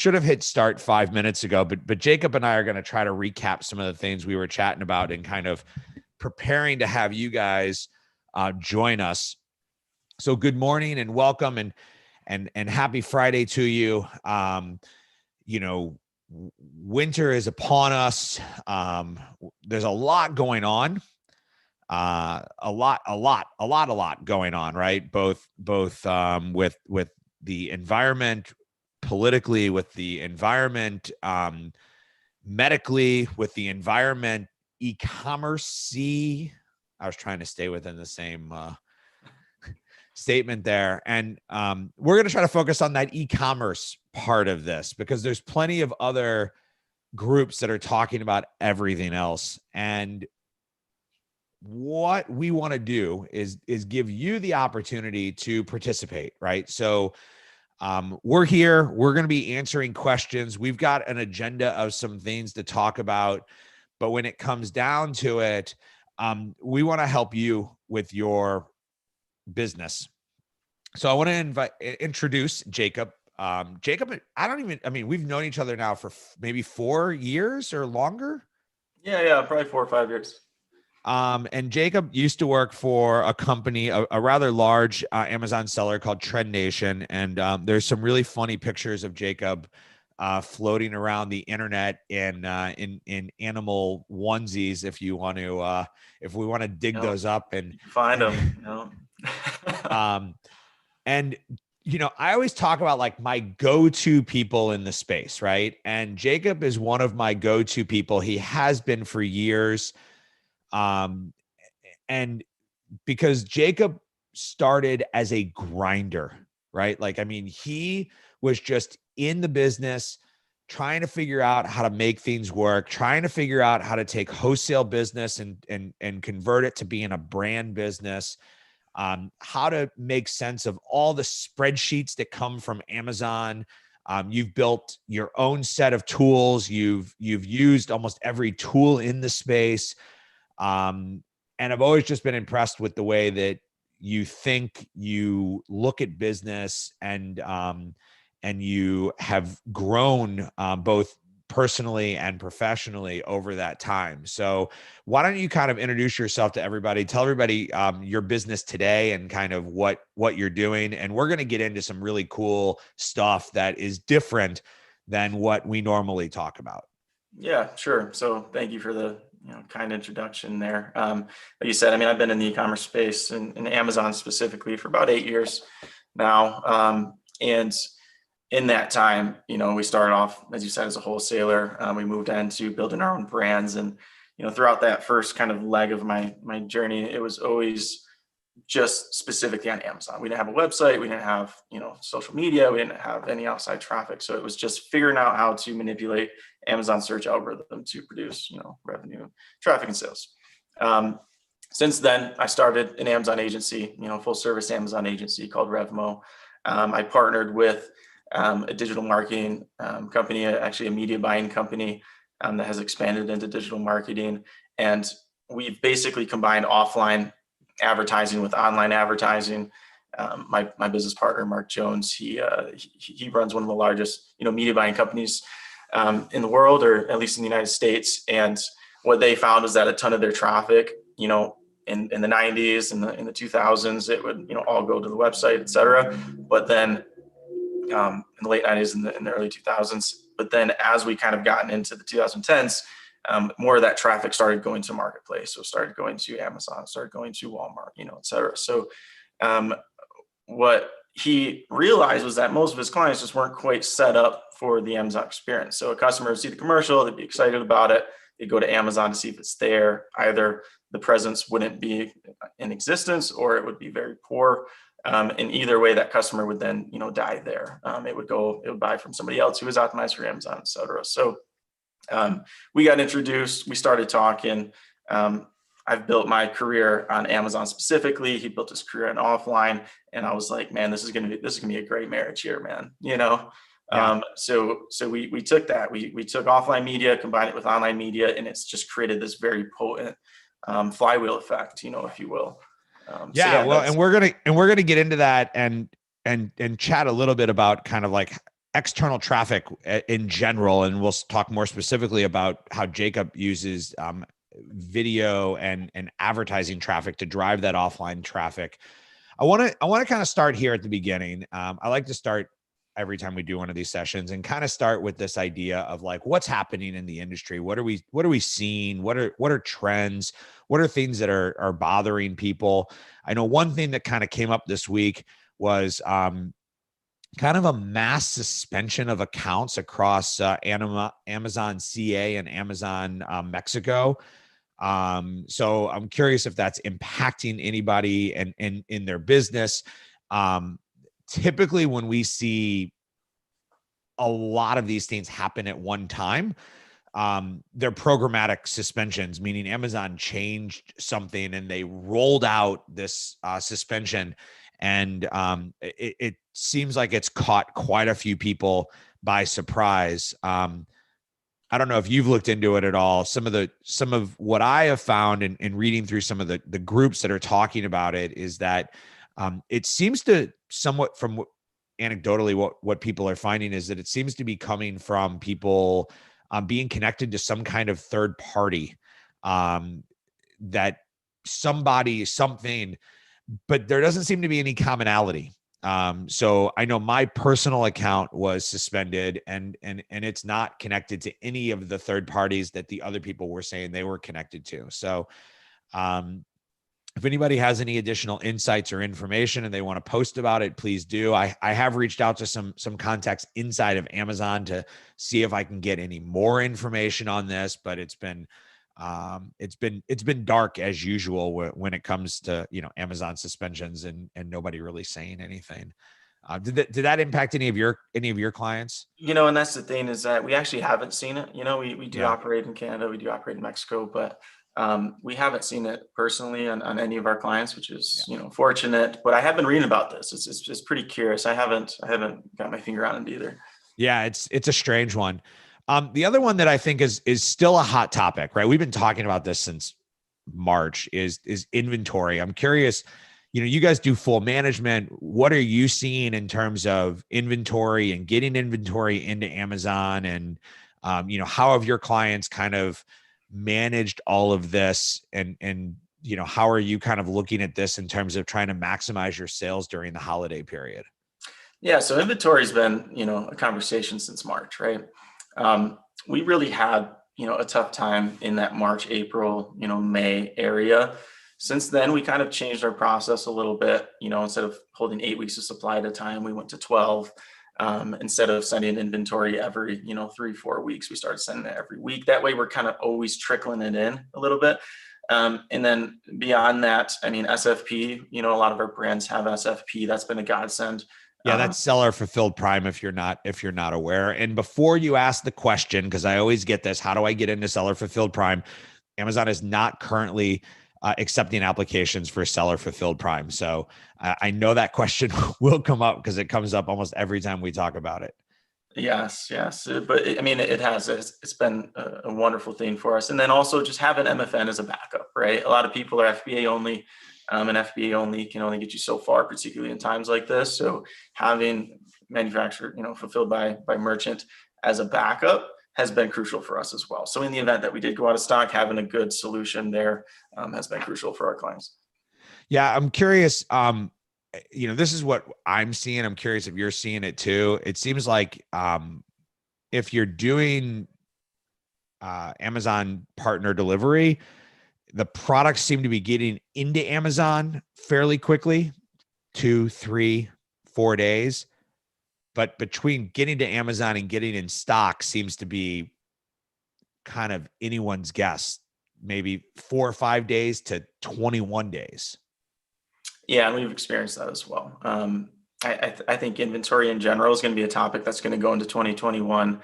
should have hit start 5 minutes ago, but Jacob and I are going to try to recap some of the things we were chatting about and kind of preparing to have you guys join us. So good morning and welcome and happy Friday to you. Winter is upon us. There's a lot going on. A lot going on, right? Both with the environment, politically, with the environment, medically, with the environment, e-commerce. I was trying to stay within the same statement there. And we're going to try to focus on that e-commerce part of this because there's plenty of other groups that are talking about everything else. And what we want to do is give you the opportunity to participate, right? So we're here. We're going to be answering questions. We've got an agenda of some things to talk about. But when it comes down to it, we want to help you with your business. So I want to introduce Jacob. Jacob, we've known each other now for maybe 4 years or longer. Yeah, probably 4 or 5 years. And Jacob used to work for a company, a rather large Amazon seller called Trend Nation. And there's some really funny pictures of Jacob floating around the internet in animal onesies. If you want to, if we want to dig those up and find them, and I always talk about like my go-to people in the space, right? And Jacob is one of my go-to people. He has been for years. And because Jacob started as a grinder, right? He was just in the business, trying to figure out how to make things work, trying to figure out how to take wholesale business and convert it to being a brand business, how to make sense of all the spreadsheets that come from Amazon. You've built your own set of tools. You've used almost every tool in the space. And I've always just been impressed with the way that you think, you look at business, and you have grown both personally and professionally over that time. So why don't you kind of introduce yourself to everybody, tell everybody your business today and kind of what you're doing. And we're going to get into some really cool stuff that is different than what we normally talk about. Yeah, sure. So thank you for the kind introduction there. Like you said, I've been in the e-commerce space and in Amazon specifically for about 8 years now. And in that time, we started off, as you said, as a wholesaler. We moved into building our own brands. And, throughout that first kind of leg of my journey, it was always just specifically on Amazon. We didn't have a website. We didn't have, social media. We didn't have any outside traffic. So it was just figuring out how to manipulate Amazon search algorithm to produce, revenue, traffic, and sales. Since then, I started an Amazon agency, full service Amazon agency called Revmo. I partnered with a digital marketing company, actually a media buying company that has expanded into digital marketing. And we've basically combined offline advertising with online advertising. My business partner, Mark Jones, he runs one of the largest, media buying companies in the world, or at least in the United States. And what they found was that a ton of their traffic, in the 90s and in the 2000s, it would, all go to the website, et cetera. But then in the late 90s and in the early 2000s, but then as we kind of gotten into the 2010s, more of that traffic started going to marketplace. So it started going to Amazon, started going to Walmart, et cetera. So what he realized was that most of his clients just weren't quite set up for the Amazon experience. So a customer would see the commercial, they'd be excited about it. They'd go to Amazon to see if it's there. Either the presence wouldn't be in existence or it would be very poor. And either way, that customer would then, die there. It would buy from somebody else who was optimized for Amazon, et cetera. So we got introduced, we started talking. I've built my career on Amazon specifically. He built his career on offline. And I was like, man, this is gonna be a great marriage here, man. Yeah. So we took that. We took offline media, combined it with online media, and it's just created this very potent flywheel effect, if you will. And we're gonna get into that and chat a little bit about kind of like external traffic in general, and we'll talk more specifically about how Jacob uses video and advertising traffic to drive that offline traffic. I want to kind of start here at the beginning. I like to start every time we do one of these sessions and kind of start with this idea of like what's happening in the industry. What are we seeing? What are trends? What are things that are bothering people? I know one thing that kind of came up this week was kind of a mass suspension of accounts across Amazon CA and Amazon Mexico. So I'm curious if that's impacting anybody and in their business. Typically when we see a lot of these things happen at one time, they're programmatic suspensions, meaning Amazon changed something and they rolled out this suspension. And it seems like it's caught quite a few people by surprise. I don't know if you've looked into it at all. Some of what I have found in reading through some of the groups that are talking about it is that it seems to somewhat from anecdotally what people are finding is that it seems to be coming from people being connected to some kind of third party, that something, but there doesn't seem to be any commonality. So I know my personal account was suspended and it's not connected to any of the third parties that the other people were saying they were connected to. So, if anybody has any additional insights or information and they want to post about it, please do. I have reached out to some contacts inside of Amazon to see if I can get any more information on this, but it's been dark as usual when it comes to, Amazon suspensions and nobody really saying anything. Did that impact any of your clients? And that's the thing is that we actually haven't seen it. We do Yeah. operate in Canada, we do operate in Mexico, but we haven't seen it personally on any of our clients, which is, fortunate. But I have been reading about this. It's just pretty curious. I haven't got my finger on it either. Yeah, it's a strange one. The other one that I think is still a hot topic, right? We've been talking about this since March is inventory. I'm curious, you guys do full management. What are you seeing in terms of inventory and getting inventory into Amazon? And, how have your clients kind of managed all of this? And, how are you kind of looking at this in terms of trying to maximize your sales during the holiday period? Yeah, so inventory's been, a conversation since March, right? We really had, a tough time in that March, April, May area. Since then, we kind of changed our process a little bit. Instead of holding 8 weeks of supply at a time, we went to 12. Instead of sending inventory every, 3-4 weeks, we started sending it every week. That way, we're kind of always trickling it in a little bit. And then beyond that, I mean, SFP, a lot of our brands have SFP. That's been a godsend. Yeah, that's seller fulfilled prime if you're not aware. And before you ask the question, because I always get this, how do I get into seller fulfilled prime? Amazon is not currently accepting applications for seller fulfilled prime. So I know that question will come up because it comes up almost every time we talk about it. Yes, yes. But it's been a wonderful thing for us. And then also just having MFN as a backup, right? A lot of people are FBA only. And FBA only can only get you so far, particularly in times like this. So having manufactured, fulfilled by merchant as a backup has been crucial for us as well. So in the event that we did go out of stock, having a good solution there has been crucial for our clients. Yeah, I'm curious. This is what I'm seeing. I'm curious if you're seeing it too. It seems like if you're doing Amazon partner delivery, the products seem to be getting into Amazon fairly quickly, 2, 3, 4 days. But between getting to Amazon and getting in stock seems to be kind of anyone's guess, maybe 4 or 5 days to 21 days. Yeah, and we've experienced that as well. I think inventory in general is going to be a topic that's going to go into 2021.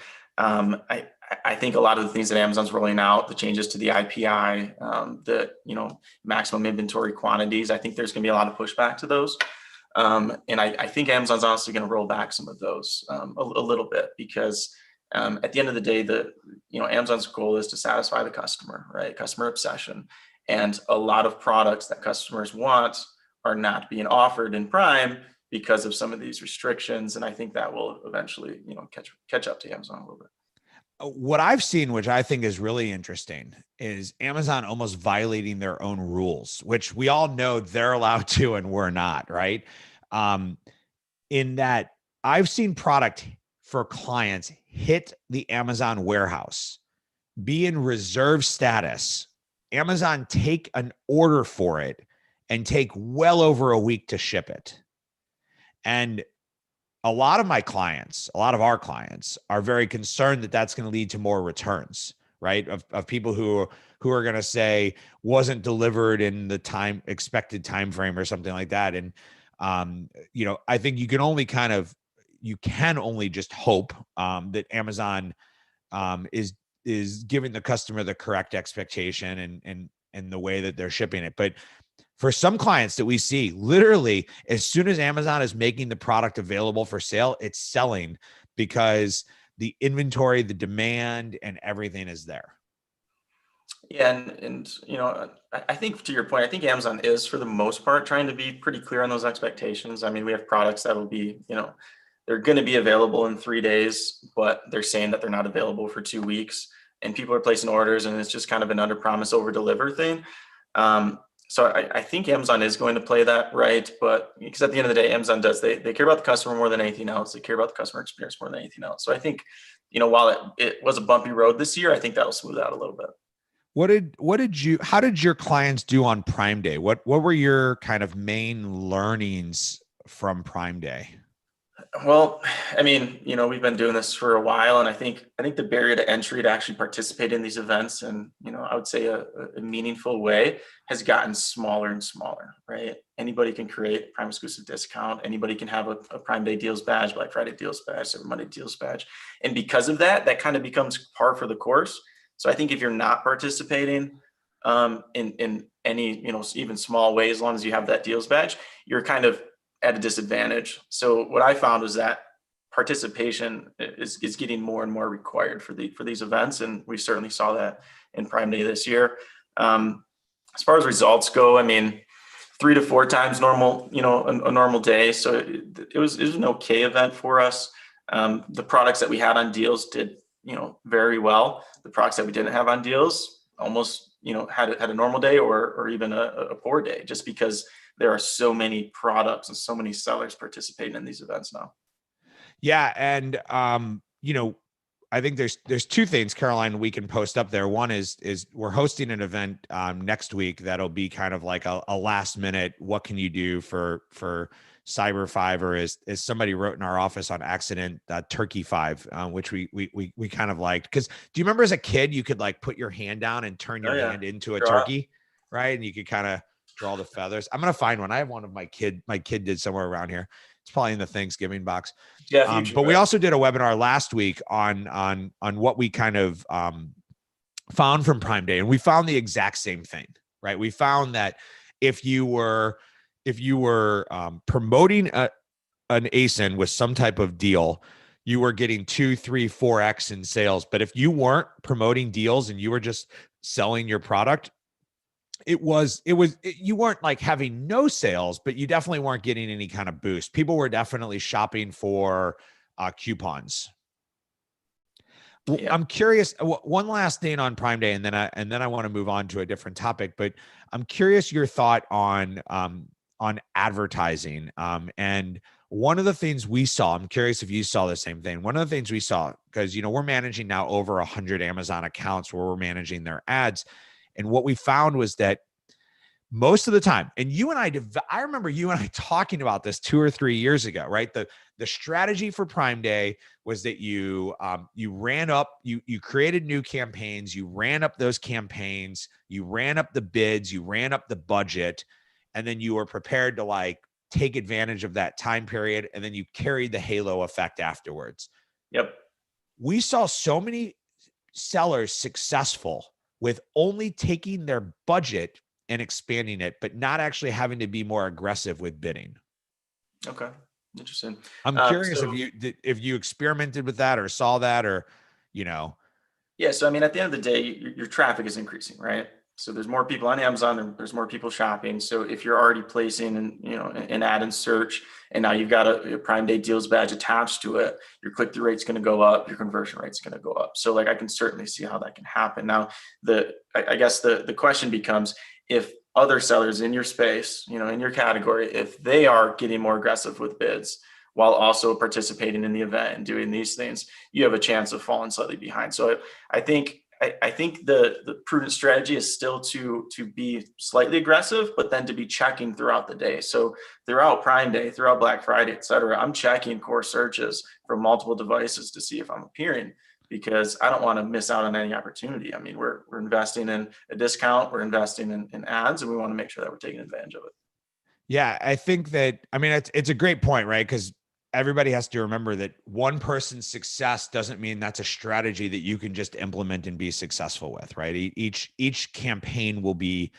I think a lot of the things that Amazon's rolling out, the changes to the IPI, the maximum inventory quantities, I think there's going to be a lot of pushback to those. And I think Amazon's honestly going to roll back some of those a little bit because at the end of the day, Amazon's goal is to satisfy the customer, right? Customer obsession, and a lot of products that customers want are not being offered in Prime because of some of these restrictions. And I think that will eventually, catch up to Amazon a little bit. What I've seen, which I think is really interesting, is Amazon almost violating their own rules, which we all know they're allowed to and we're not, right? Um, in that I've seen product for clients hit the Amazon warehouse, be in reserve status, Amazon take an order for it and take well over a week to ship it. And a lot of our clients are very concerned that that's going to lead to more returns, right? Of people who are going to say wasn't delivered in the expected time frame or something like that. And I think you can only just hope that Amazon is giving the customer the correct expectation and the way that they're shipping it. But for some clients that we see, literally, as soon as Amazon is making the product available for sale, it's selling because the inventory, the demand, and everything is there. Yeah, and I think to your point, I think Amazon is for the most part trying to be pretty clear on those expectations. I mean, we have products that will be, they're going to be available in 3 days, but they're saying that they're not available for 2 weeks, and people are placing orders, and it's just kind of an under promise, over deliver thing. So I think Amazon is going to play that right, but because at the end of the day, Amazon they care about the customer more than anything else. They care about the customer experience more than anything else. So I think, while it was a bumpy road this year, I think that'll smooth out a little bit. How did your clients do on Prime Day? What were your kind of main learnings from Prime Day? Well, I mean, we've been doing this for a while, and I think the barrier to entry to actually participate in these events, and I would say a meaningful way, has gotten smaller and smaller. Right? Anybody can create a Prime exclusive discount. Anybody can have a Prime Day deals badge, Black Friday deals badge, Cyber Monday deals badge, and because of that, that kind of becomes par for the course. So I think if you're not participating in any even small way, as long as you have that deals badge, you're kind of at a disadvantage. So what I found was that participation is getting more and more required for these events, and we certainly saw that in Prime Day this year. As far as results go, I mean, 3 to 4 times normal, a normal day. So it was an okay event for us. The products that we had on deals did very well. The products that we didn't have on deals almost had a normal day or even a poor day, just because there are so many products and so many sellers participating in these events now. Yeah. And, I think there's 2 things, Caroline, we can post up there. One is we're hosting an event next week that'll be kind of like a last minute, what can you do for Cyber 5, or as somebody wrote in our office on accident, Turkey 5, which we kind of liked. Because do you remember as a kid, you could like put your hand down and turn your hand into a turkey, right? And you could kind of draw the feathers. I'm going to find one. I have one of my kid did somewhere around here. It's probably in the Thanksgiving box. Yeah. But we also did a webinar last week on what we kind of found from Prime Day. And we found the exact same thing, right? We found that if you were promoting an ASIN with some type of deal, you were getting 2, 3, 4x in sales. But if you weren't promoting deals and you were just selling your product, you weren't like having no sales, but you definitely weren't getting any kind of boost. People were definitely shopping for coupons. Yeah. I'm curious. One last thing on Prime Day, and then I want to move on to a different topic. But I'm curious your thought on advertising. And one of the things we saw, I'm curious if you saw the same thing. One of the things we saw, because we're managing now over 100 Amazon accounts where we're managing their ads. And what we found was that most of the time, and I remember you and I talking about this 2 or 3 years ago, right? The strategy for Prime Day was that you created new campaigns, you ran up those campaigns, you ran up the bids, you ran up the budget, and then you were prepared to like take advantage of that time period, and then you carried the halo effect afterwards. Yep. We saw so many sellers successful with only taking their budget and expanding it, but not actually having to be more aggressive with bidding. Okay. Interesting. I'm curious if you experimented with that or saw that, or. Yeah. So, I mean, at the end of the day, your traffic is increasing, right? So there's more people on Amazon, there's more people shopping. So if you're already placing an ad in search, and now you've got a Prime Day deals badge attached to it, your click-through rate's going to go up, your conversion rate's going to go up. So like I can certainly see how that can happen. Now, I guess the question becomes, if other sellers in your space, in your category, if they are getting more aggressive with bids while also participating in the event and doing these things, you have a chance of falling slightly behind. So I think the prudent strategy is still to be slightly aggressive, but then to be checking throughout the day. So throughout Prime Day, throughout Black Friday, et cetera, I'm checking core searches from multiple devices to see if I'm appearing, because I don't want to miss out on any opportunity. I mean, we're investing in a discount, we're investing in ads, and we want to make sure that we're taking advantage of it. Yeah, I think that, I mean, it's a great point, right? Because everybody has to remember that one person's success doesn't mean that's a strategy that you can just implement and be successful with, right? Each campaign will be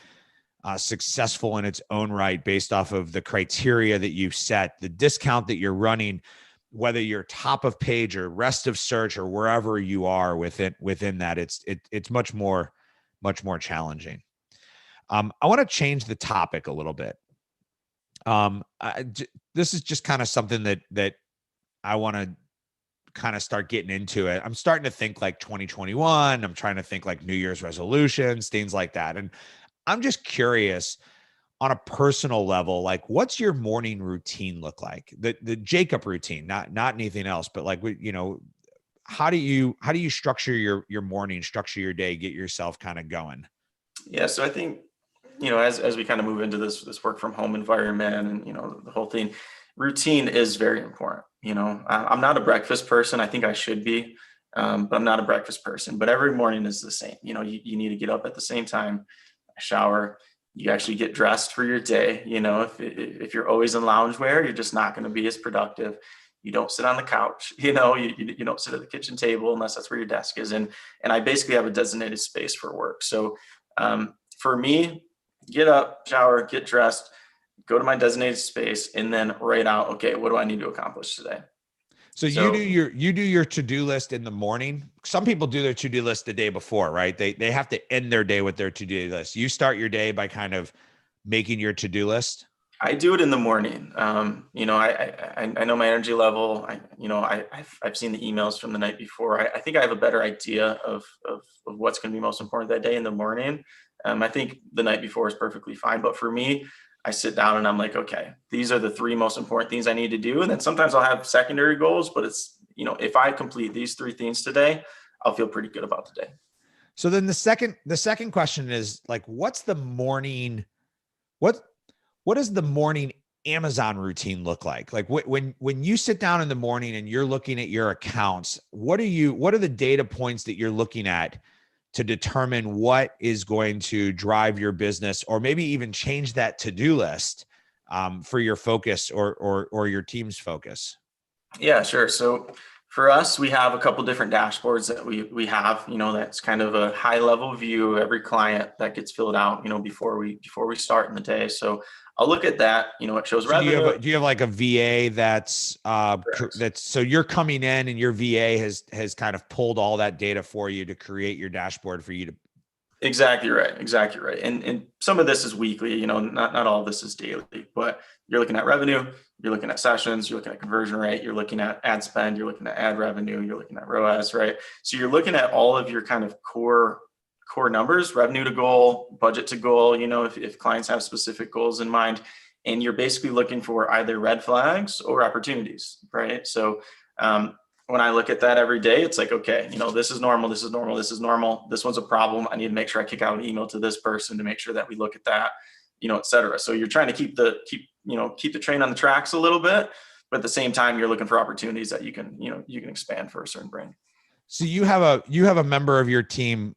successful in its own right based off of the criteria that you've set, the discount that you're running, whether you're top of page or rest of search or wherever you are within that. It's much more challenging. I want to change the topic a little bit. This is just kind of something that I want to kind of start getting into it. I'm starting to think like 2021. I'm trying to think like New Year's resolutions, things like that. And I'm just curious on a personal level, like what's your morning routine look like? The Jacob routine, not anything else, but like, how do you structure your morning, structure your day, get yourself kind of going? Yeah, so I think, as we kind of move into this work from home environment and, the whole thing, routine is very important. I'm not a breakfast person. I think I should be, but I'm not a breakfast person. But every morning is the same. You need to get up at the same time, shower, you actually get dressed for your day. If you're always in loungewear, you're just not going to be as productive. You don't sit on the couch, you don't sit at the kitchen table unless that's where your desk is. And I basically have a designated space for work. So for me, get up, shower, get dressed, go to my designated space, and then write out, okay, what do I need to accomplish today? So you do your to-do list in the morning. Some people do their to-do list the day before, right? They have to end their day with their to-do list. You start your day by kind of making your to-do list. I do it in the morning. I know my energy level. I've seen the emails from the night before. I think I have a better idea of what's going to be most important that day in the morning. I think the night before is perfectly fine. But for me, I sit down and I'm like, okay, these are the three most important things I need to do. And then sometimes I'll have secondary goals, but it's, if I complete these three things today, I'll feel pretty good about the day. So then the second question is like, what's the morning, what does the morning Amazon routine look like? Like when you sit down in the morning and you're looking at your accounts, what are the data points that you're looking at to determine what is going to drive your business, or maybe even change that to-do list for your focus or your team's focus? Yeah, sure. So for us, we have a couple different dashboards that we have, that's kind of a high level view of every client that gets filled out, before we start in the day. So I'll look at that, it shows So revenue. do you have like a VA that's so you're coming in and your VA has kind of pulled all that data for you to create your dashboard for you to. Exactly right. Exactly right. And some of this is weekly, not all of this is daily, but you're looking at revenue, you're looking at sessions, you're looking at conversion rate, you're looking at ad spend, you're looking at ad revenue, you're looking at ROAS, right? So you're looking at all of your kind of core numbers, revenue to goal, budget to goal, if clients have specific goals in mind, and you're basically looking for either red flags or opportunities, right? So when I look at that every day, it's like, okay, this is normal, this is normal, this is normal. This one's a problem. I need to make sure I kick out an email to this person to make sure that we look at that, et cetera. So you're trying to keep the train on the tracks a little bit, but at the same time, you're looking for opportunities that you can expand for a certain brand. So you have a member of your team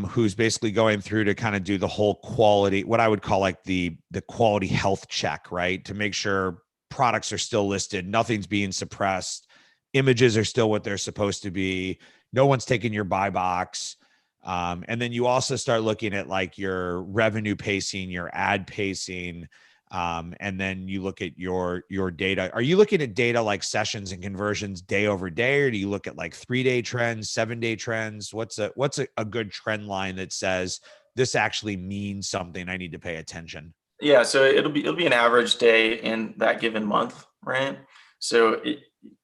who's basically going through to kind of do the whole quality, what I would call like the quality health check, right? To make sure products are still listed, nothing's being suppressed, images are still what they're supposed to be, no one's taking your buy box. And then you also start looking at like your revenue pacing, your ad pacing, and then you look at your data. Are you looking at data like sessions and conversions day over day, or do you look at like 3-day trends, 7-day trends? What's a good trend line that says this actually means something. I need to pay attention. Yeah, so it'll be an average day in that given month, right? So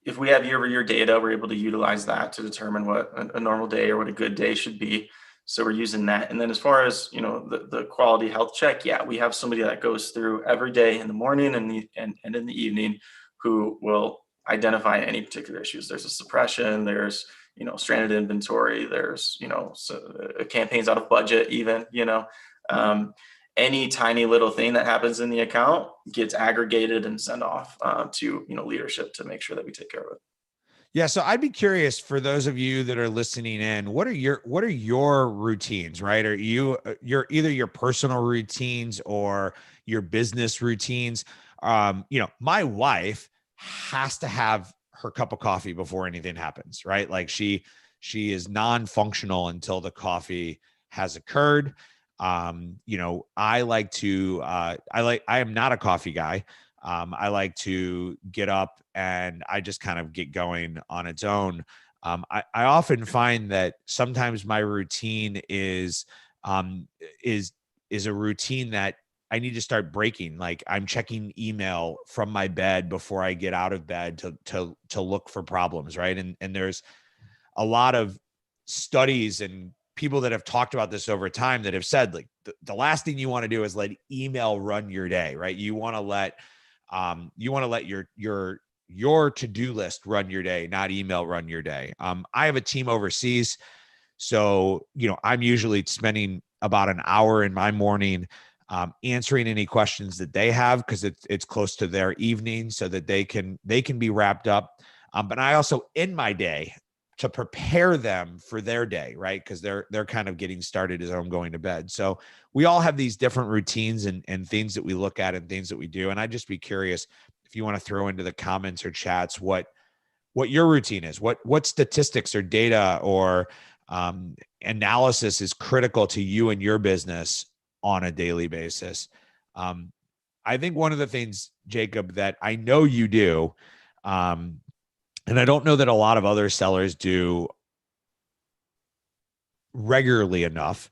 if we have year-over-year data, we're able to utilize that to determine what a normal day or what a good day should be. So we're using that. And then as far as, the quality health check, yeah, we have somebody that goes through every day in the morning and in the evening who will identify any particular issues. There's a suppression, there's, stranded inventory, there's, campaigns out of budget even, um, any tiny little thing that happens in the account gets aggregated and sent off to leadership to make sure that we take care of it. Yeah. So I'd be curious for those of you that are listening in, what are your routines, right? Are either your personal routines or your business routines? My wife has to have her cup of coffee before anything happens, right? Like she is non-functional until the coffee has occurred. I like to, I am not a coffee guy. I like to get up and I just kind of get going on its own. I often find that sometimes my routine um, is, is a routine that I need to start breaking. Like I'm checking email from my bed before I get out of bed to look for problems. Right. And there's a lot of studies and people that have talked about this over time that have said like the last thing you want to do is let email run your day, right? You want to let your to-do list run your day, not email run your day. I have a team overseas, so I'm usually spending about an hour in my morning answering any questions that they have because it's close to their evening, so that they can be wrapped up. But I also end my day to prepare them for their day, right? Because they're kind of getting started as I'm going to bed. So we all have these different routines and things that we look at and things that we do. And I'd just be curious if you want to throw into the comments or chats what your routine is, what statistics or data or analysis is critical to you and your business on a daily basis. I think one of the things, Jacob, that I know you do, and I don't know that a lot of other sellers do regularly enough,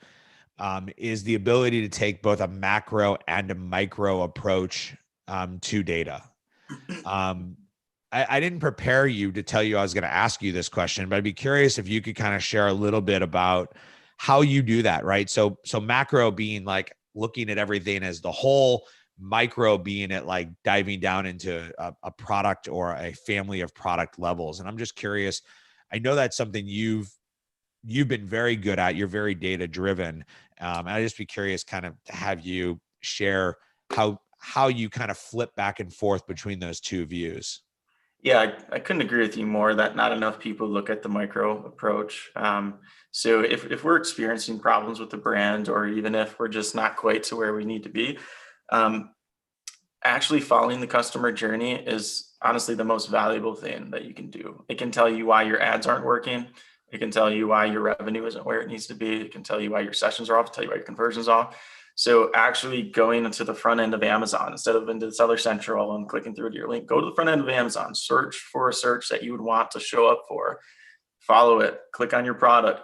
is the ability to take both a macro and a micro approach to data. I didn't prepare you to tell you I was going to ask you this question, but I'd be curious if you could kind of share a little bit about how you do that, right? So macro being like looking at everything as the whole, micro being at like diving down into a product or a family of product levels. And I'm just curious, I know that's something you've been very good at. You're very data driven. And I'd just be curious kind of to have you share how you kind of flip back and forth between those two views. Yeah, I couldn't agree with you more that not enough people look at the micro approach. So if we're experiencing problems with the brand, or even if we're just not quite to where we need to be, um, actually following the customer journey is honestly the most valuable thing that you can do. It can tell you why your ads aren't working. It can tell you why your revenue isn't where it needs to be. It can tell you why your sessions are off, tell you why your conversion's off. So actually going into the front end of Amazon instead of into Seller Central and clicking through to your link, go to the front end of Amazon, search for a search that you would want to show up for, follow it, click on your product,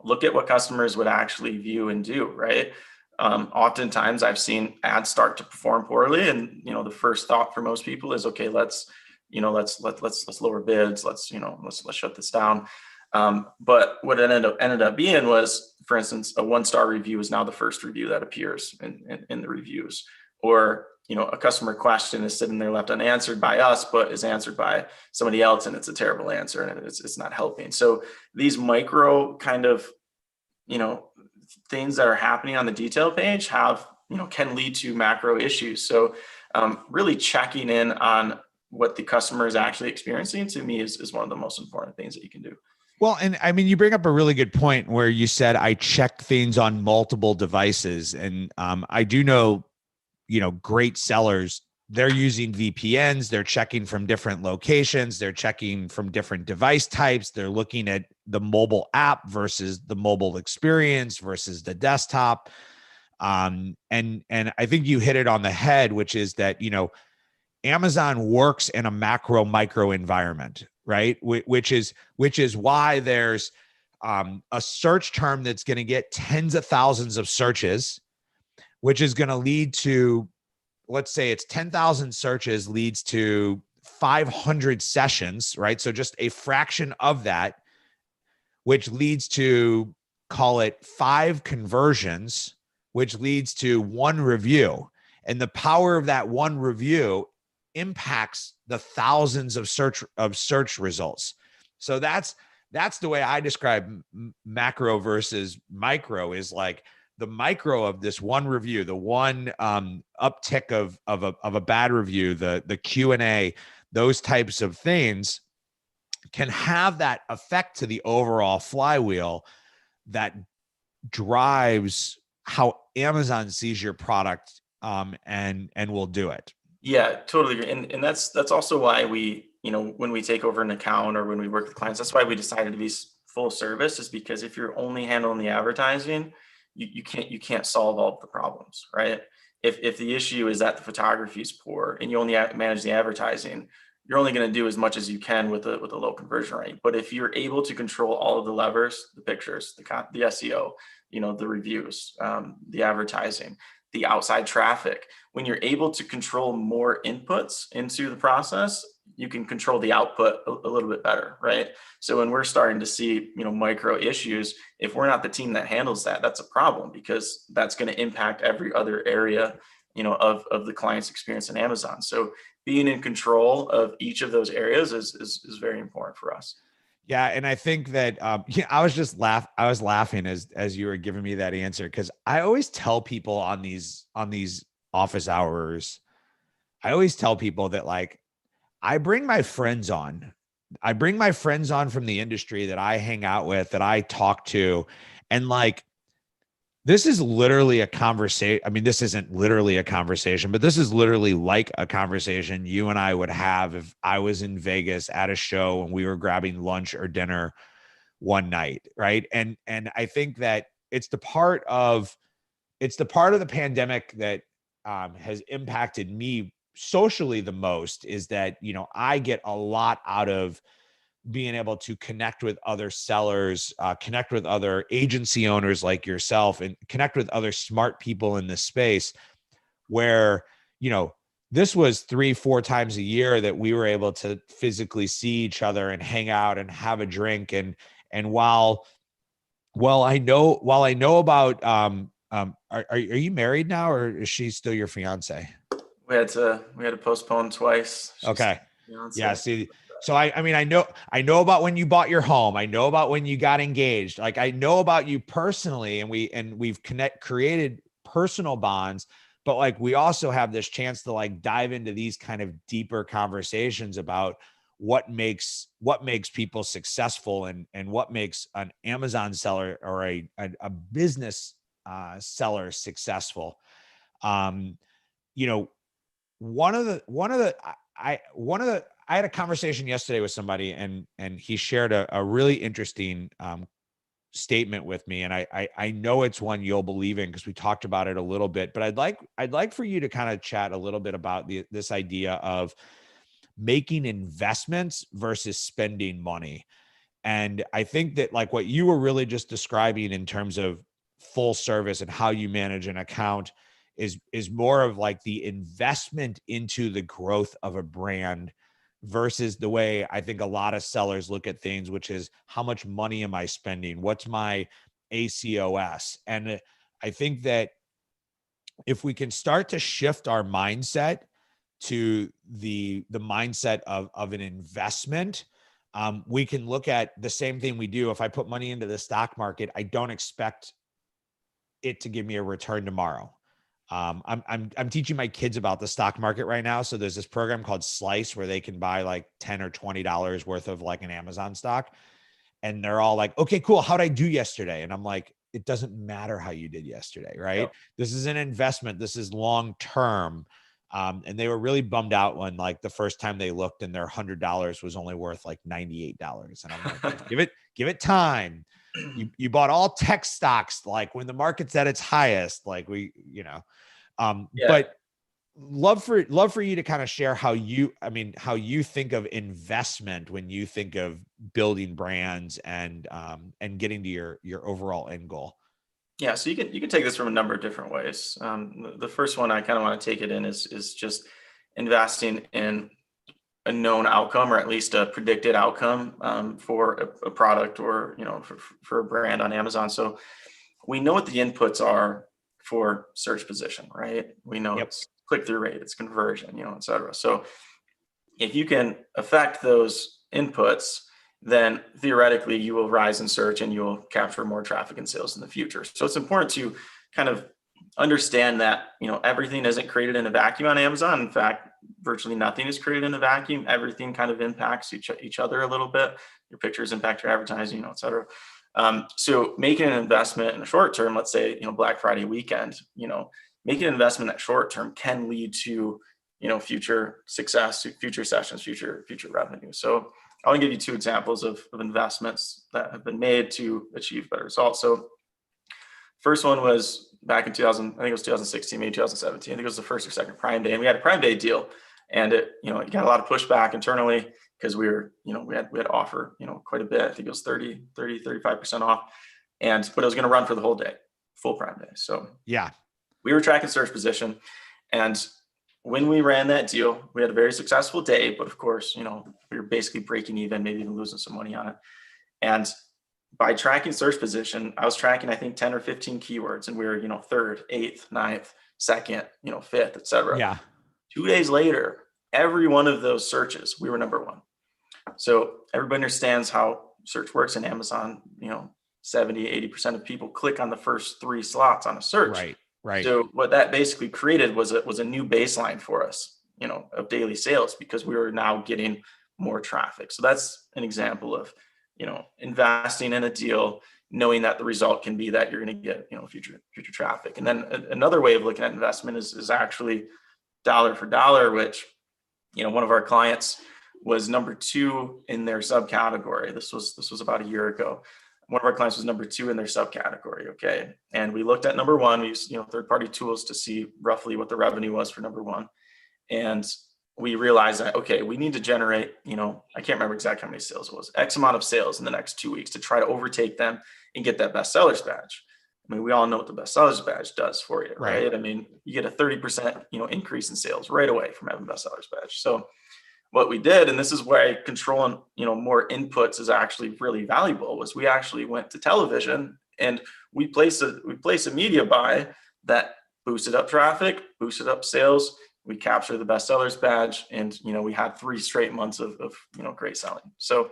look at what customers would actually view and do, right? Oftentimes I've seen ads start to perform poorly, and the first thought for most people is, okay, let's lower bids, let's shut this down. But what it ended up being was, for instance, a 1-star review is now the first review that appears in the reviews, or a customer question is sitting there left unanswered by us, but is answered by somebody else, and it's a terrible answer, and it's not helping. So these micro kind of things that are happening on the detail page can lead to macro issues. So really checking in on what the customer is actually experiencing, to me, is one of the most important things that you can do. Well, and I mean, you bring up a really good point where you said I check things on multiple devices, and I do know, great sellers, they're using VPNs, they're checking from different locations, they're checking from different device types, they're looking at the mobile app versus the mobile experience versus the desktop. And I think you hit it on the head, which is that, Amazon works in a macro micro environment, right? Which is why there's a search term that's going to get tens of thousands of searches, which is going to lead to, let's say it's 10,000 searches leads to 500 sessions, right? So just a fraction of that, which leads to, call it 5 conversions, which leads to 1 review. And the power of that 1 review impacts the thousands of search results. So that's the way I describe macro versus micro, is like the micro of this 1 review, the 1 uptick of a bad review, the Q&A, those types of things can have that effect to the overall flywheel that drives how Amazon sees your product, and will do it. Yeah, totally agree. And that's also why we, when we take over an account or when we work with clients, that's why we decided to be full service, is because if you're only handling the advertising, you can't solve all of the problems, right? If the issue is that the photography is poor and you only manage the advertising, you're only going to do as much as you can with a low conversion rate. But if you're able to control all of the levers, the pictures, the SEO, the reviews, the advertising, the outside traffic, when you're able to control more inputs into the process, you can control the output a little bit better, right? So when we're starting to see, micro issues, if we're not the team that handles that, that's a problem, because that's going to impact every other area, of the client's experience in Amazon. So being in control of each of those areas is very important for us. Yeah, and I think that I was laughing as you were giving me that answer, because I always tell people on these office hours, I always tell people that, like, I bring my friends on. I bring my friends on from the industry that I hang out with, that I talk to, and like, this is literally a conversation. I mean, this isn't literally a conversation, but this is literally like a conversation you and I would have if I was in Vegas at a show and we were grabbing lunch or dinner one night, right? And I think that it's the part of the pandemic that has impacted me socially the most, is that, I get a lot out of being able to connect with other sellers, connect with other agency owners like yourself, and connect with other smart people in this space, where, this was 3-4 times a year that we were able to physically see each other and hang out and have a drink. And while I know about, are you married now, or is she still your fiance? We had to postpone twice. Okay. Yeah. See, so I mean, I know about when you bought your home. I know about when you got engaged. Like, I know about you personally, and we've created personal bonds, but like, we also have this chance to like dive into these kind of deeper conversations about what makes people successful, and what makes an Amazon seller or a business seller successful. You know, one of the I had a conversation yesterday with somebody, and he shared a really interesting statement with me, and I know it's one you'll believe in, because we talked about it a little bit. But I'd like for you to kind of chat a little bit about this idea of making investments versus spending money. And I think that, like, what you were really just describing in terms of full service and how you manage an account is more of like the investment into the growth of a brand, versus the way I think a lot of sellers look at things, which is, how much money am I spending? What's my ACOS? And I think that if we can start to shift our mindset to the mindset of an investment, we can look at the same thing we do. If I put money into the stock market, I don't expect it to give me a return tomorrow. I'm teaching my kids about the stock market right now. So there's this program called Slice, where they can buy like $10 or $20 worth of like an Amazon stock. And they're all like, okay, cool. How'd I do yesterday? And I'm like, it doesn't matter how you did yesterday, right? Yep. This is an investment. This is long-term. And they were really bummed out when, like, the first time they looked and their $100 was only worth like $98. And I'm like, give it time. You bought all tech stocks, like when the market's at its highest, like but love for you to kind of share how you think of investment when you think of building brands and getting to your overall end goal. Yeah, so you can take this from a number of different ways. The first one I kind of want to take it in is just investing in a known outcome, or at least a predicted outcome, for a product, or for a brand on Amazon. So we know what the inputs are for search position, right? We know Yep. it's click-through rate, it's conversion, et cetera. So if you can affect those inputs, then theoretically you will rise in search and you'll capture more traffic and sales in the future. So it's important to kind of understand that, everything isn't created in a vacuum on Amazon. In fact, virtually nothing is created in a vacuum. Everything kind of impacts each other a little bit. Your pictures impact your advertising, et cetera. So making an investment in the short term, let's say, Black Friday weekend, making an investment that short term can lead to, future success, future sessions, future revenue. So I want to give you two examples of investments that have been made to achieve better results. So first one was back in 2000, I think it was 2016, maybe 2017. I think it was the first or second Prime Day, and we had a Prime Day deal, and it got a lot of pushback internally because we had to offer, quite a bit. I think it was 35% off, but it was going to run for the whole day, full Prime Day. So yeah, we were tracking search position, and when we ran that deal, we had a very successful day, but of course, we were basically breaking even, maybe even losing some money on it. And by tracking search position, I was tracking, I think, 10 or 15 keywords, and we were, third, eighth, ninth, second, fifth, et cetera. Yeah. 2 days later, every one of those searches, we were number one. So everybody understands how search works in Amazon. 70-80% of people click on the first 3 slots on a search. Right. So what that basically created was a new baseline for us, of daily sales, because we were now getting more traffic. So that's an example of, investing in a deal, knowing that the result can be that you're going to get, future traffic. And then another way of looking at investment is actually dollar for dollar, which, one of our clients was number 2 in their subcategory. This was about a year ago. One of our clients was number 2 in their subcategory. Okay. And we looked at number 1, we used, third-party tools to see roughly what the revenue was for number 1. And we realized that, okay, we need to generate, I can't remember exactly how many sales it was, X amount of sales in the next 2 weeks to try to overtake them and get that best sellers badge. I mean, we all know what the best sellers badge does for you, right? I mean, you get a 30%, increase in sales right away from having best sellers badge. So what we did, and this is why controlling, more inputs is actually really valuable, was we actually went to television and we placed a media buy that boosted up traffic, boosted up sales. We captured the best sellers badge, and we had 3 straight months of great selling. So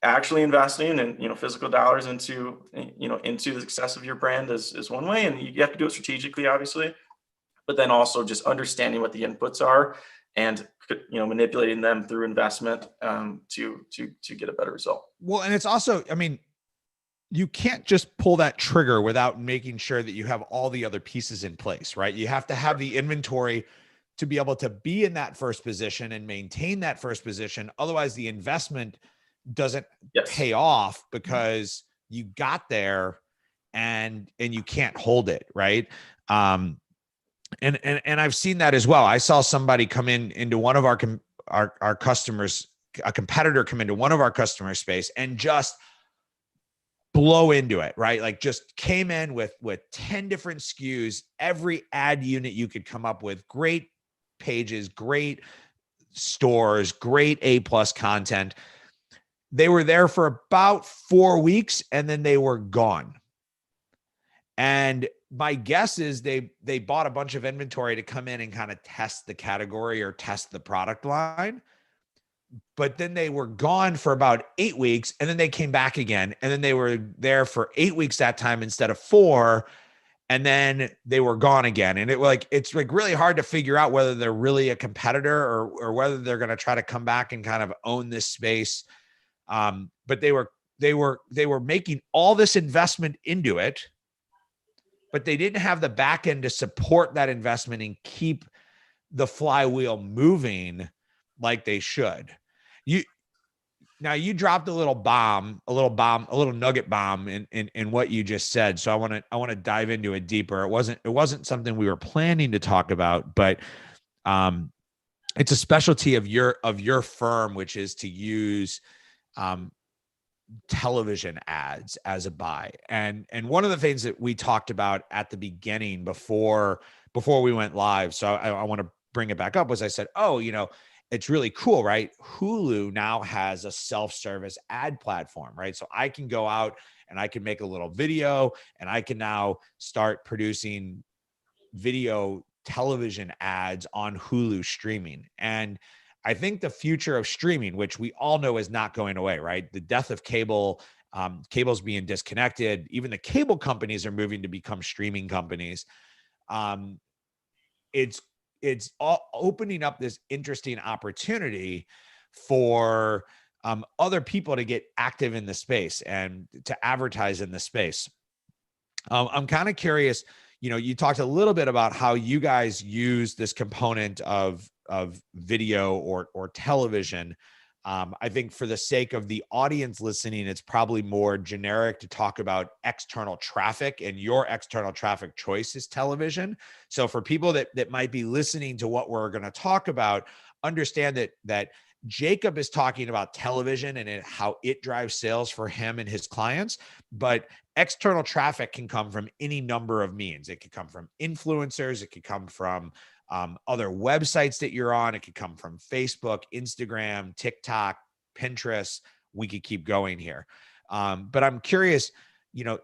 actually investing in physical dollars into the success of your brand is one way, and you have to do it strategically, obviously, but then also just understanding what the inputs are and manipulating them through investment to get a better result. Well, and it's also, I mean, you can't just pull that trigger without making sure that you have all the other pieces in place, right? You have to have the inventory to be able to be in that first position and maintain that first position. Otherwise, the investment doesn't pay off because you got there and you can't hold it, right? And I've seen that as well. I saw somebody come into one of our customers, a competitor come into one of our customer space and just blow into it, right? Like just came in with 10 different SKUs, every ad unit you could come up with, great pages, great stores, great A+ content. They were there for about 4 weeks and then they were gone. And my guess is they bought a bunch of inventory to come in and kind of test the category or test the product line. But then they were gone for about 8 weeks and then they came back again. And then they were there for 8 weeks that time instead of 4. And then they were gone again. And it's really hard to figure out whether they're really a competitor or whether they're going to try to come back and kind of own this space. But they were making all this investment into it, but they didn't have the back end to support that investment and keep the flywheel moving like they should. Now you dropped a little bomb, a little nugget bomb in what you just said. So I want to dive into it deeper. It wasn't something we were planning to talk about, but um, it's a specialty of your firm, which is to use um, television ads as a buy. And one of the things that we talked about at the beginning before we went live, so I want to bring it back up, was I said, oh, it's really cool, right? Hulu now has a self-service ad platform, right? So I can go out and I can make a little video, and I can now start producing video television ads on Hulu streaming. And I think the future of streaming, which we all know is not going away, right? The death of cable, cable's being disconnected. Even the cable companies are moving to become streaming companies. Um, it's all opening up this interesting opportunity for other people to get active in the space and to advertise in the space. I'm kind of curious, you talked a little bit about how you guys use this component of video or television. I think for the sake of the audience listening, it's probably more generic to talk about external traffic, and your external traffic choice is television. So for people that might be listening to what we're going to talk about, understand that Jacob is talking about television and how it drives sales for him and his clients, but external traffic can come from any number of means. It could come from influencers. It could come from other websites that you're on. It could come from Facebook, Instagram, TikTok, Pinterest. We could keep going here. But I'm curious,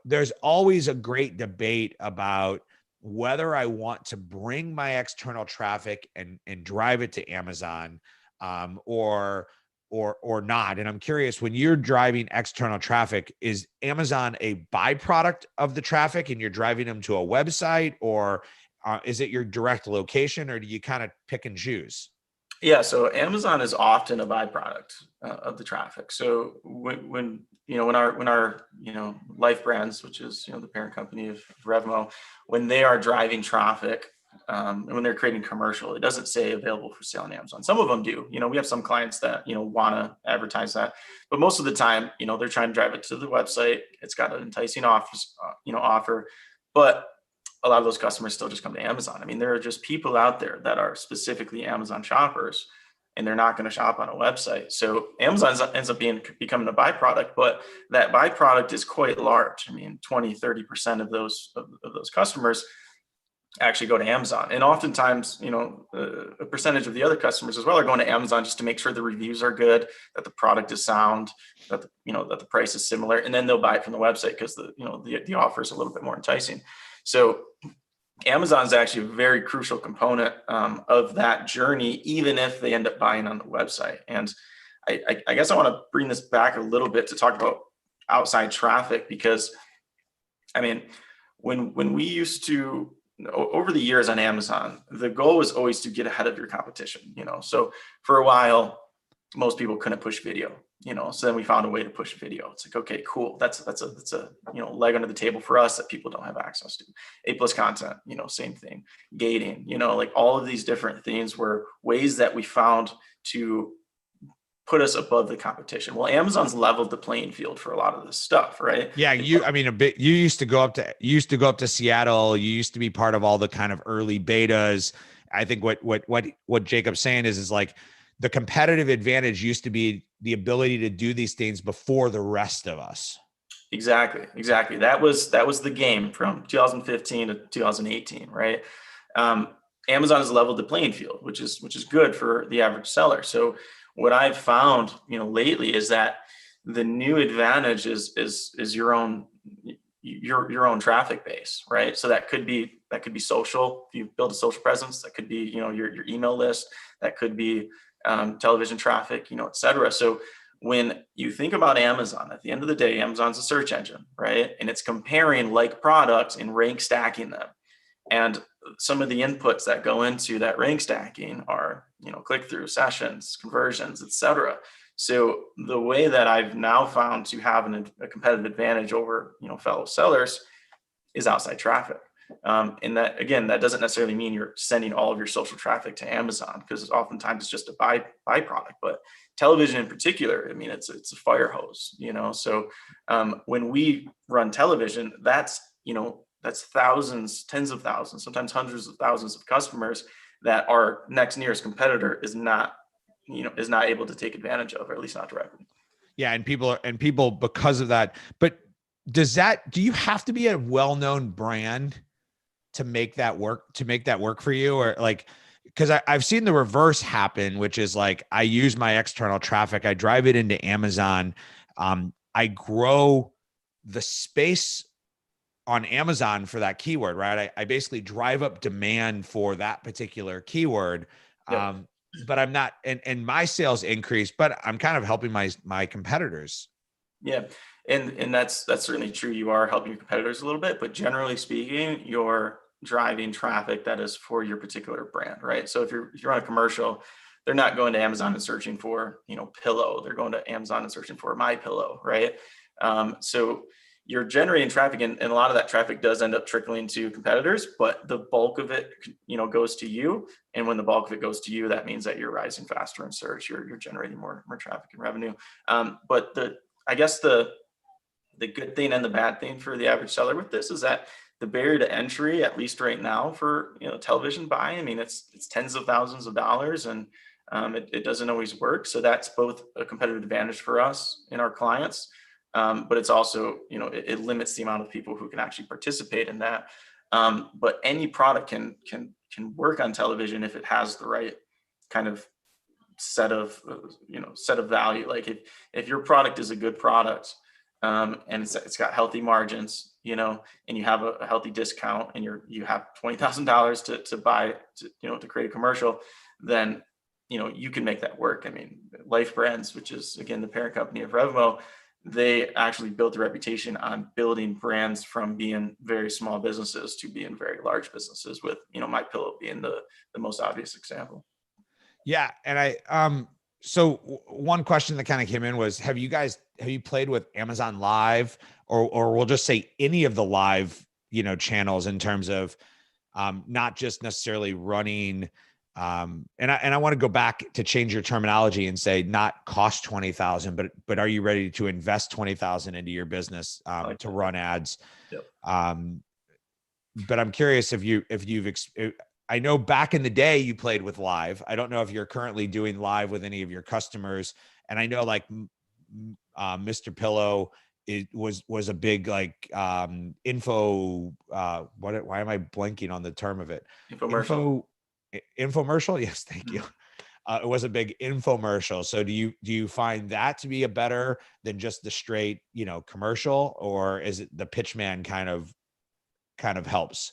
there's always a great debate about whether I want to bring my external traffic and drive it to Amazon or not. And I'm curious, when you're driving external traffic, is Amazon a byproduct of the traffic and you're driving them to a website, or is it your direct location, or do you kind of pick and choose? Yeah, so Amazon is often a byproduct of the traffic. So when our Life Brands, which is the parent company of Revmo, when they are driving traffic, and when they're creating commercial, it doesn't say available for sale on Amazon. Some of them do. We have some clients that want to advertise that, but most of the time, they're trying to drive it to the website. It's got an enticing offer, but a lot of those customers still just come to Amazon. I mean, there are just people out there that are specifically Amazon shoppers, and they're not going to shop on a website. So Amazon ends up becoming a byproduct, but that byproduct is quite large. I mean, 20-30% of those customers actually go to Amazon. And oftentimes, a percentage of the other customers as well are going to Amazon just to make sure the reviews are good, that the product is sound, that that the price is similar, and then they'll buy it from the website because the offer is a little bit more enticing. So Amazon is actually a very crucial component of that journey, even if they end up buying on the website. And I guess I want to bring this back a little bit to talk about outside traffic, because I mean, when we used to, over the years on Amazon, the goal was always to get ahead of your competition. So for a while, most people couldn't push video. So then we found a way to push video. It's like, okay, cool. That's a leg under the table for us that people don't have access to. A+ content, same thing. Gating, like all of these different things were ways that we found to put us above the competition. Well, Amazon's leveled the playing field for a lot of this stuff, right? Yeah, you used to go up to Seattle. You used to be part of all the kind of early betas. I think what Jacob's saying is like the competitive advantage used to be the ability to do these things before the rest of us. Exactly. That was the game from 2015 to 2018, right? Amazon has leveled the playing field, which is good for the average seller. So what I've found, lately is that the new advantage is your own traffic base, right? So that could be social. If you build a social presence, that could be your email list, that could be television traffic, et cetera. So when you think about Amazon, at the end of the day, Amazon's a search engine, right? And it's comparing like products and rank stacking them. And some of the inputs that go into that rank stacking are, click-through, sessions, conversions, et cetera. So the way that I've now found to have a competitive advantage over, fellow sellers is outside traffic. And that, again, that doesn't necessarily mean you're sending all of your social traffic to Amazon, because oftentimes it's just a byproduct. But television in particular, I mean, it's a fire hose, So when we run television, that's thousands, tens of thousands, sometimes hundreds of thousands of customers that our next nearest competitor is not able to take advantage of, or at least not directly. Yeah. And people because of that, but do you have to be a well-known brand to make that work for you? Or like, because I've seen the reverse happen, which is like, I use my external traffic, I drive it into Amazon. I grow the space on Amazon for that keyword, right? I basically drive up demand for that particular keyword. Yep. But I'm not, and my sales increase, but I'm kind of helping my competitors. Yeah. And that's certainly true. You are helping your competitors a little bit, but generally speaking, you're driving traffic that is for your particular brand, right? So if you're on a commercial, they're not going to Amazon and searching for, pillow. They're going to Amazon and searching for my pillow, right? So you're generating traffic, and a lot of that traffic does end up trickling to competitors, but the bulk of it, goes to you. And when the bulk of it goes to you, that means that you're rising faster in search. You're generating more traffic and revenue. But I guess the good thing and the bad thing for the average seller with this is that the barrier to entry, at least right now, for television buying, I mean, it's tens of thousands of dollars, and it doesn't always work. So that's both a competitive advantage for us and our clients, but it's also, it limits the amount of people who can actually participate in that. But any product can work on television if it has the right kind of set of value. Like if your product is a good product, and it's got healthy margins, and you have a healthy discount, and you have $20,000 to buy, to create a commercial, then you can make that work. I mean, Life Brands, which is again the parent company of Revmo, they actually built a reputation on building brands from being very small businesses to being very large businesses, with My Pillow being the most obvious example. Yeah. And so one question that kind of came in was, have you played with Amazon Live, or we'll just say any of the live, channels, in terms of, not just necessarily running, and I want to go back to change your terminology and say not cost 20,000, but are you ready to invest 20,000 into your business, to run ads? Yep. But I'm curious I know back in the day you played with live. I don't know if you're currently doing live with any of your customers. And I know like Mr. Pillow was a big like info. Why am I blanking on the term of it? Infomercial. Infomercial. Yes, thank you. It was a big infomercial. So do you find that to be a better than just the straight commercial, or is it the pitchman kind of helps?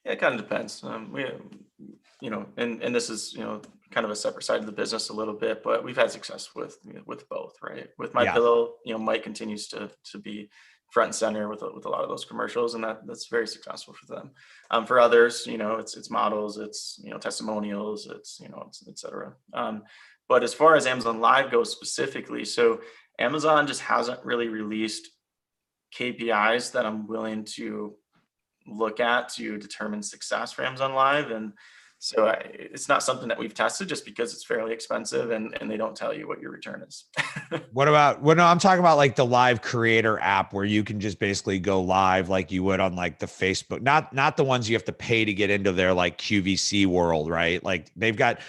Yeah, it kind of depends. And this is, kind of a separate side of the business a little bit, but we've had success with both, right? With My Yeah. Pillow, Mike continues to be front and center with a lot of those commercials, and that's very successful for them. For others, it's models, it's testimonials, it's et cetera. But as far as Amazon Live goes specifically, so Amazon just hasn't really released KPIs that I'm willing to look at to determine success for Amazon Live. And so it's not something that we've tested, just because it's fairly expensive, and they don't tell you what your return is. No, I'm talking about like the live creator app, where you can just basically go live like you would on like the Facebook, not the ones you have to pay to get into their like QVC world, right? Like they've got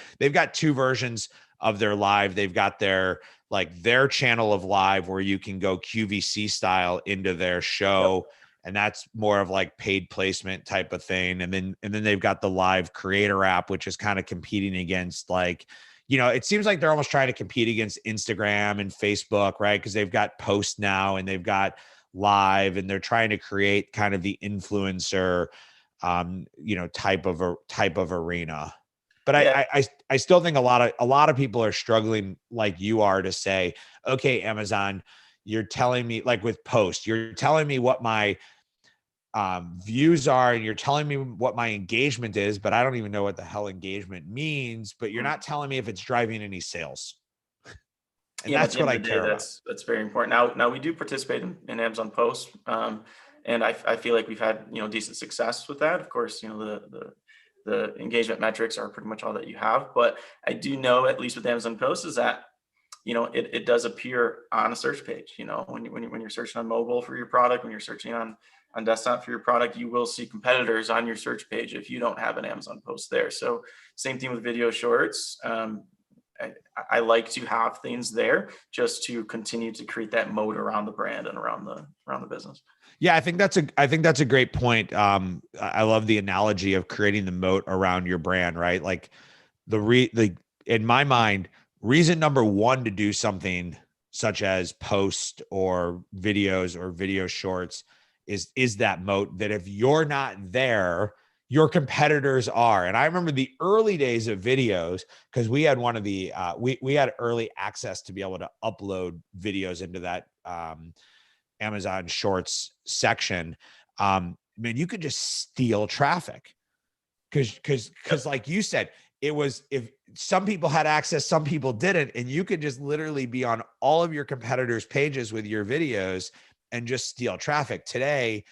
two versions of their live. They've got their channel of live where you can go QVC style into their show. Yep. And that's more of like paid placement type of thing. And then they've got the live creator app, which is kind of competing against like, it seems like they're almost trying to compete against Instagram and Facebook, right? Because they've got posts now and they've got live, and they're trying to create kind of the influencer, type of arena. But Yeah. I still think a lot of people are struggling like you are to say, okay, Amazon, you're telling me, like with posts, you're telling me what my views are, and you're telling me what my engagement is, but I don't even know what the hell engagement means, but you're not telling me if it's driving any sales. And Yeah, that's at the what end I of the care day, about. that's very important. Now we do participate in Amazon posts, And I feel like we've had, decent success with that. Of course, the engagement metrics are pretty much all that you have, but I do know, at least with Amazon Post, is that, it does appear on a search page. When you're searching on mobile for your product, when you're searching on desktop for your product, you will see competitors on your search page if you don't have an Amazon post there. So same thing with video shorts. I, I like to have things there just to continue to create that moat around the brand and around the business. Yeah, I think that's a great point. I love the analogy of creating the moat around your brand, right? Like the in my mind, reason number one to do something such as post or videos or video shorts is that moat, that if you're not there, your competitors are. And I remember the early days of videos, because we had one of the we had early access to be able to upload videos into that Amazon Shorts section. Man, you could just steal traffic because like you said, it was, if some people had access, some people didn't, and you could just literally be on all of your competitors' pages with your videos and just steal traffic. Today,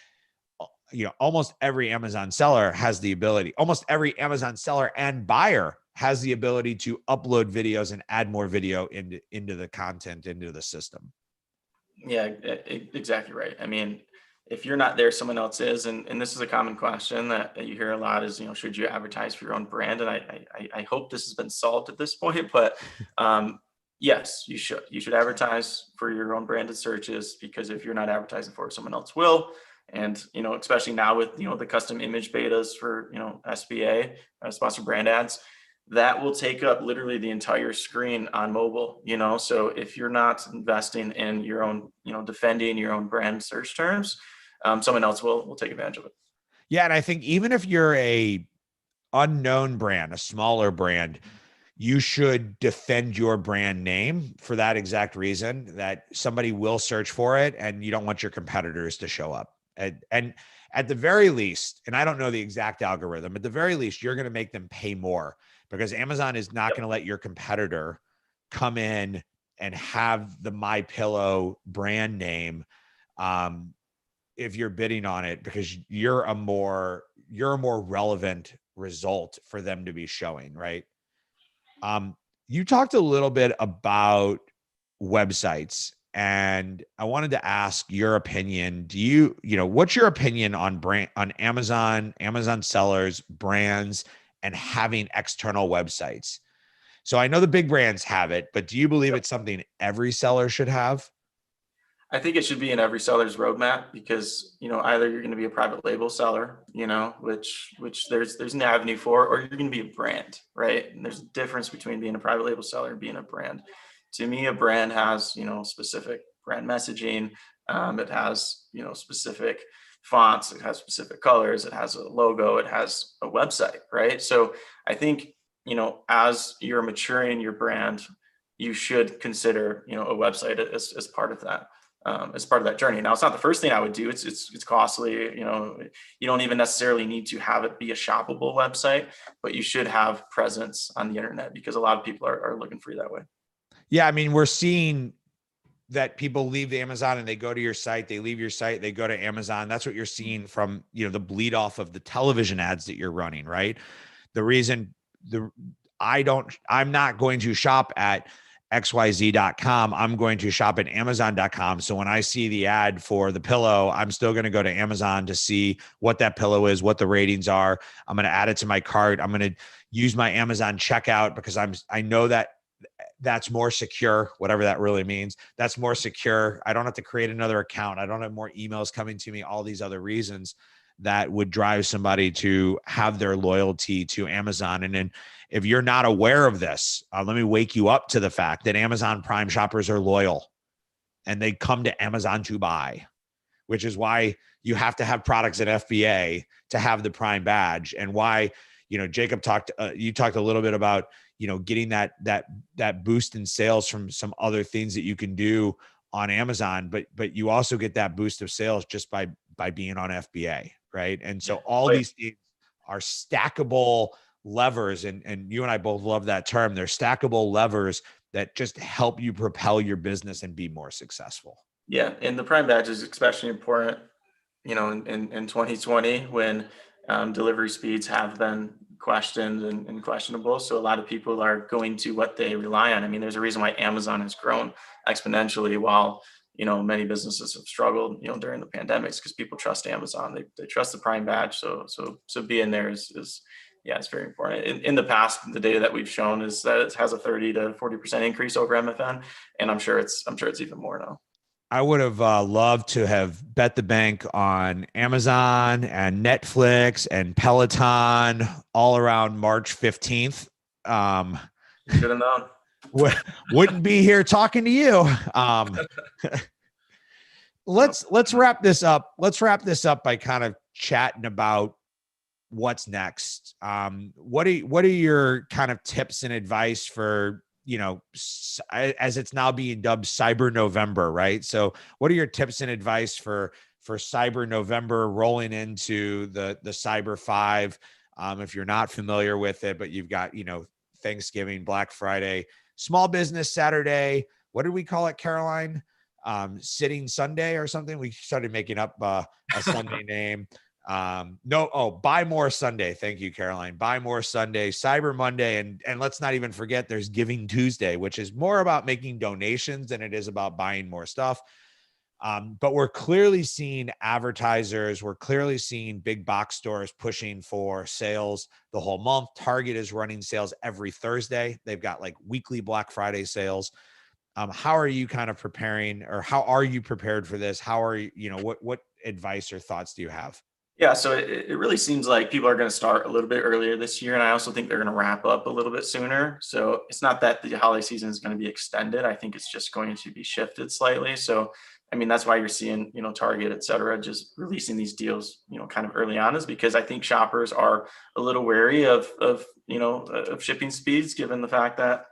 almost every Amazon seller has the ability, almost every Amazon seller and buyer has the ability to upload videos and add more video into the content, into the system. Yeah, exactly right. I mean, if you're not there, someone else is, and this is a common question that you hear a lot is, should you advertise for your own brand? And I hope this has been solved at this point, but yes, you should. You should advertise for your own branded searches, because if you're not advertising for it, someone else will. And especially now with the custom image betas for SBA, sponsored brand ads, that will take up literally the entire screen on mobile. So if you're not investing in your own, defending your own brand search terms, someone else will take advantage of it. Yeah, and I think even if you're a unknown brand, a smaller brand, you should defend your brand name for that exact reason, that somebody will search for it and you don't want your competitors to show up. And at the very least, and I don't know the exact algorithm, at the very least, you're going to make them pay more, because Amazon is not going to let your competitor come in and have the MyPillow brand name if you're bidding on it, because you're a more relevant result for them to be showing, right? You talked a little bit about websites, and I wanted to ask your opinion. What's your opinion on Amazon sellers, brands, and having external websites? So I know the big brands have it, but do you believe it's something every seller should have? I think it should be in every seller's roadmap, because either you're going to be a private label seller, which there's an avenue for, or you're going to be a brand, right? And there's a difference between being a private label seller and being a brand. To me, a brand has specific brand messaging. It has specific fonts. It has specific colors. It has a logo. It has a website, right? So I think as you're maturing your brand, you should consider a website as part of that. As part of that journey. Now, it's not the first thing I would do. It's costly. You don't even necessarily need to have it be a shoppable website, but you should have presence on the internet, because a lot of people are looking for you that way. Yeah, I mean, we're seeing that people leave the Amazon and they go to your site, they leave your site, they go to Amazon. That's what you're seeing from, the bleed off of the television ads that you're running, right? The reason I'm not going to shop at xyz.com. I'm going to shop at amazon.com. So when I see the ad for the pillow, I'm still going to go to Amazon to see what that pillow is, what the ratings are. I'm going to add it to my cart. I'm going to use my Amazon checkout, because I know that that's more secure, whatever that really means. That's more secure. I don't have to create another account. I don't have more emails coming to me, all these other reasons that would drive somebody to have their loyalty to Amazon. And then if you're not aware of this, let me wake you up to the fact that Amazon Prime shoppers are loyal and they come to Amazon to buy, which is why you have to have products at FBA to have the Prime badge, and why, Jacob you talked a little bit about, getting that boost in sales from some other things that you can do on Amazon, but you also get that boost of sales just by being on FBA, right? And so all these things are stackable levers, and you and I both love that term. They're stackable levers that just help you propel your business and be more successful. Yeah, and the Prime badge is especially important in 2020 when delivery speeds have been questioned and questionable. So a lot of people are going to what they rely on. I mean, there's a reason why Amazon has grown exponentially while, many businesses have struggled, during the pandemics because people trust Amazon. They trust the Prime badge. So being there is yeah, it's very important. In the past, the data that we've shown is that it has a 30 to 40% increase over MFN. And I'm sure it's even more now. I would have loved to have bet the bank on Amazon and Netflix and Peloton all around March 15th. Um, You should have known. wouldn't be here talking to you. Let's wrap this up. Let's wrap this up by kind of chatting about what's next. What are your kind of tips and advice for, as it's now being dubbed Cyber November, right? So what are your tips and advice for Cyber November rolling into the Cyber 5? If you're not familiar with it, but you've got, Thanksgiving, Black Friday, Small Business Saturday. What did we call it, Caroline? Sitting Sunday or something. We started making up a Sunday name. Buy More Sunday. Thank you, Caroline. Buy More Sunday, Cyber Monday, and let's not even forget there's Giving Tuesday, which is more about making donations than it is about buying more stuff. But we're clearly seeing advertisers, we're clearly seeing big box stores pushing for sales the whole month. Target is running sales every Thursday. They've got like weekly Black Friday sales. How are you kind of preparing, or how are you prepared for this? How are you, what advice or thoughts do you have? Yeah, so it really seems like people are going to start a little bit earlier this year, and I also think they're going to wrap up a little bit sooner. So it's not that the holiday season is going to be extended. I think it's just going to be shifted slightly. So, I mean, that's why you're seeing, Target, et cetera, just releasing these deals, kind of early on, is because I think shoppers are a little wary of shipping speeds, given the fact that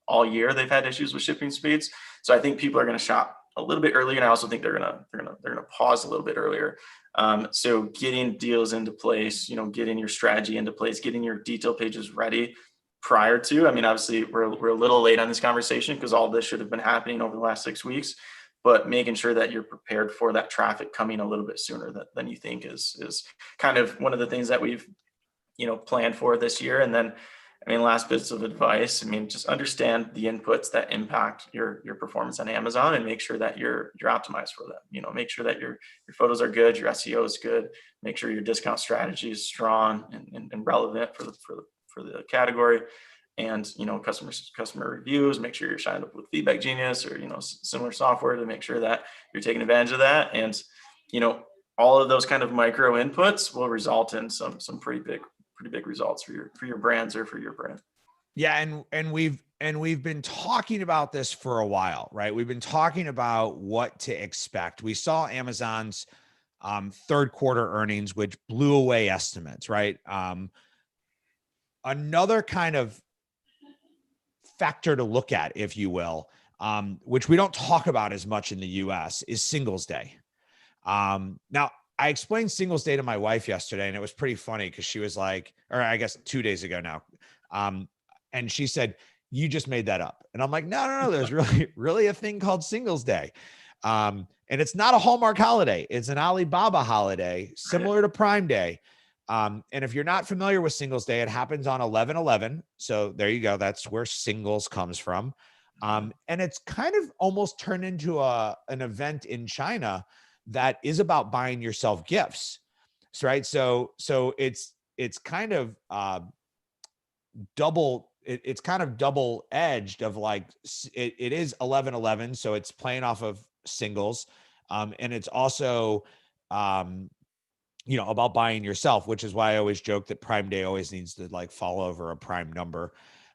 all year they've had issues with shipping speeds. So I think people are going to shop a little bit earlier, and I also think they're gonna pause a little bit earlier. So getting deals into place, getting your strategy into place, getting your detail pages ready prior to. I mean, obviously we're a little late on this conversation because all this should have been happening over the last 6 weeks, but making sure that you're prepared for that traffic coming a little bit sooner than you think is kind of one of the things that we've planned for this year. And then, I mean, last bits of advice, I mean, just understand the inputs that impact your performance on Amazon and make sure that you're optimized for them. Make sure that your photos are good, your SEO is good, make sure your discount strategy is strong and relevant for the category. And customer reviews, make sure you're signed up with Feedback Genius or similar software to make sure that you're taking advantage of that. And all of those kind of micro inputs will result in some pretty big results for your brands or for your brand. Yeah, and we've been talking about this for a while, right? We've been talking about what to expect. We saw Amazon's third quarter earnings, which blew away estimates, right? Another kind of factor to look at, if you will, which we don't talk about as much in the US, is Singles Day. Now, I explained Singles Day to my wife yesterday, and it was pretty funny because she was like, or I guess 2 days ago now. And she said, "You just made that up." And I'm like, no, there's really a thing called Singles Day. And it's not a Hallmark holiday. It's an Alibaba holiday, similar to Prime Day. And if you're not familiar with Singles Day, it happens on 11/11. So there you go. That's where singles comes from. And it's kind of almost turned into an event in China that is about buying yourself gifts, right? So it's kind of double. It's kind of double edged of like it is 11/11, so it's playing off of singles, and it's also about buying yourself, which is why I always joke that Prime Day always needs to like fall over a prime number.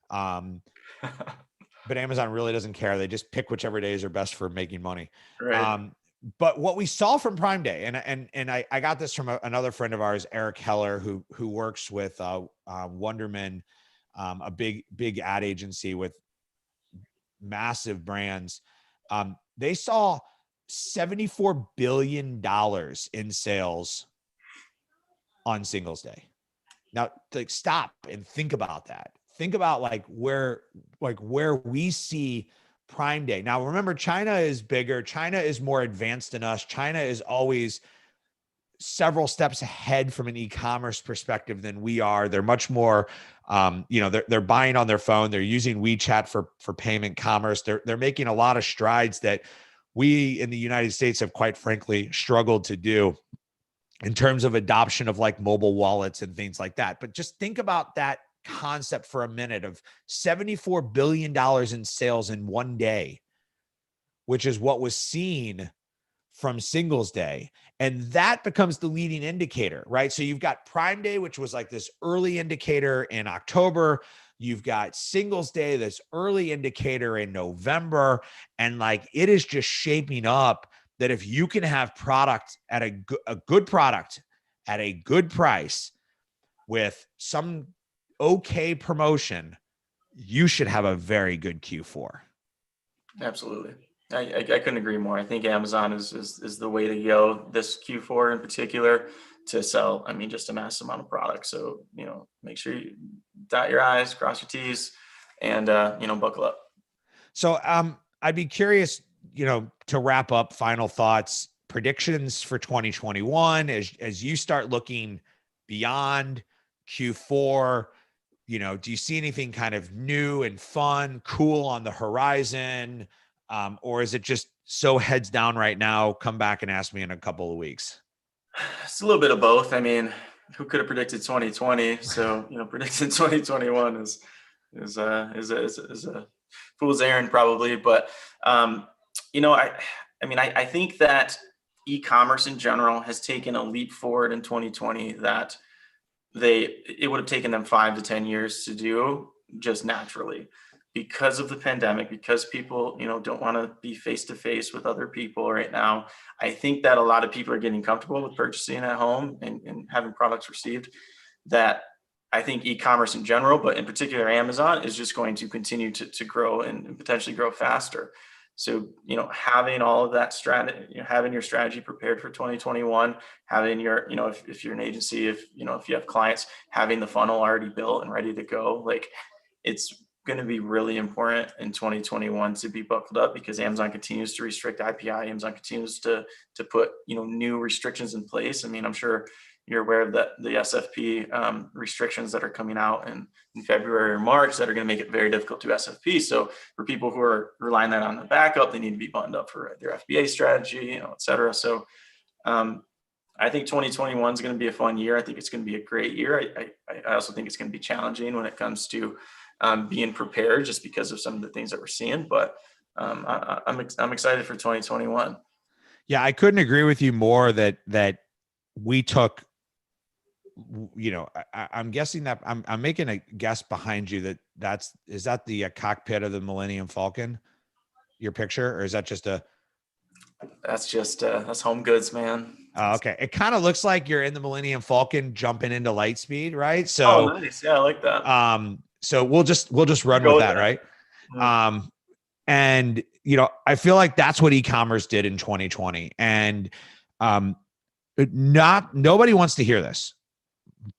But Amazon really doesn't care. They just pick whichever days are best for making money. Right. But what we saw from Prime Day, and I got this from another friend of ours, Eric Heller, who works with Wonderman, a big ad agency with massive brands. They saw $74 billion in sales on Singles Day. Now, like, stop and think about that. Think about where we see Prime Day. Now, remember, China is bigger. China is more advanced than us. China is always several steps ahead from an e-commerce perspective than we are. They're much more, they're buying on their phone. They're using WeChat for payment commerce. They're making a lot of strides that we in the United States have, quite frankly, struggled to do in terms of adoption of like mobile wallets and things like that. But just think about that concept for a minute of $74 billion in sales in one day, which is what was seen from Singles Day. And that becomes the leading indicator, right? So you've got Prime Day, which was like this early indicator in October. You've got Singles Day, this early indicator in November. And like, it is just shaping up that if you can have product at a good product at a good price with some okay promotion, you should have a very good Q4. Absolutely. I couldn't agree more. I think Amazon is the way to go this Q4 in particular to sell, I mean, just a massive amount of product. So, make sure you dot your I's, cross your T's, and, buckle up. So I'd be curious, to wrap up, final thoughts, predictions for 2021 as you start looking beyond Q4. Do you see anything kind of new and fun, cool on the horizon? Or is it just so heads down right now? Come back and ask me in a couple of weeks. It's a little bit of both. I mean, who could have predicted 2020? So, predicting 2021 is a fool's errand probably. But, I think that e-commerce in general has taken a leap forward in 2020 that it would have taken them 5 to 10 years to do just naturally because of the pandemic, because people, don't want to be face to face with other people right now. I think that a lot of people are getting comfortable with purchasing at home and having products received. That I think e-commerce in general, but in particular Amazon, is just going to continue to grow and potentially grow faster. So, having all of that strategy, having your strategy prepared for 2021, having your, if you're an agency, if you have clients, having the funnel already built and ready to go, like, it's going to be really important in 2021 to be buckled up because Amazon continues to restrict IPI. Amazon continues to put, new restrictions in place. I mean, I'm sure you're aware of the SFP restrictions that are coming out in February or March that are going to make it very difficult to SFP. So for people who are relying that on the backup, they need to be buttoned up for their FBA strategy, et cetera. So I think 2021 is going to be a fun year. I think it's going to be a great year. I also think it's going to be challenging when it comes to being prepared just because of some of the things that we're seeing. But I'm excited for 2021. Yeah, I couldn't agree with you more that we took, I'm guessing that I'm making a guess behind you is that the cockpit of the Millennium Falcon, your picture, or is that just that's home goods, man. Okay. It kind of looks like you're in the Millennium Falcon jumping into Lightspeed, right? So, nice. Yeah, I like that. So we'll just run with that, right? Mm-hmm. And I feel like that's what e-commerce did in 2020. And nobody wants to hear this,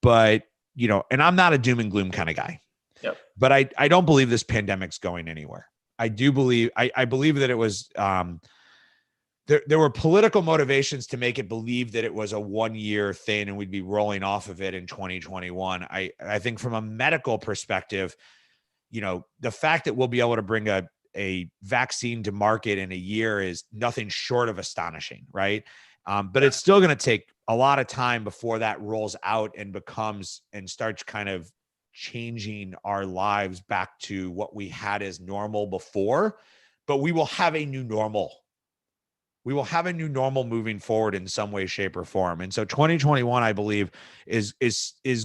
but and I'm not a doom and gloom kind of guy. Yep. But I don't believe this pandemic's going anywhere. I do believe I believe that it was there were political motivations to make it believe that it was a 1-year thing and we'd be rolling off of it in 2021. I think from a medical perspective, the fact that we'll be able to bring a vaccine to market in a year is nothing short of astonishing, right? But it's still going to take a lot of time before that rolls out and starts kind of changing our lives back to what we had as normal before. But we will have a new normal. We will have a new normal moving forward in some way, shape, or form. And so 2021, I believe, is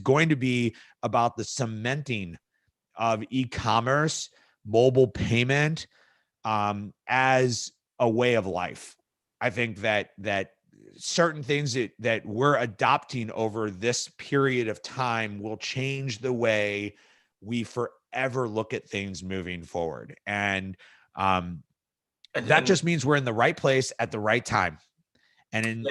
going to be about the cementing of e-commerce, mobile payment, as a way of life. I think that certain things that we're adopting over this period of time will change the way we forever look at things moving forward. And that just means we're in the right place at the right time. And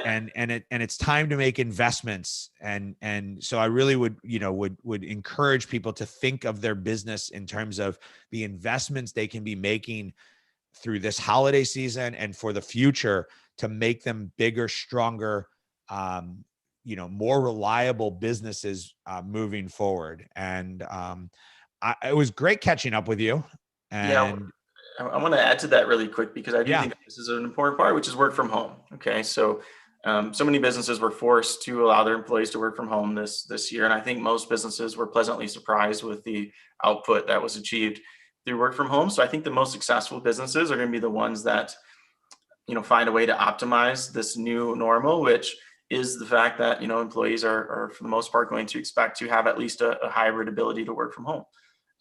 it's time to make investments. And so I really would encourage people to think of their business in terms of the investments they can be making through this holiday season and for the future to make them bigger, stronger, more reliable businesses moving forward. And it was great catching up with you. Yeah, And I want to add to that really quick because I do yeah, think this is an important part, which is work from home. Okay, so so many businesses were forced to allow their employees to work from home this year, and I think most businesses were pleasantly surprised with the output that was achieved through work from home. So I think the most successful businesses are going to be the ones that find a way to optimize this new normal, which is the fact that employees are for the most part going to expect to have at least a hybrid ability to work from home.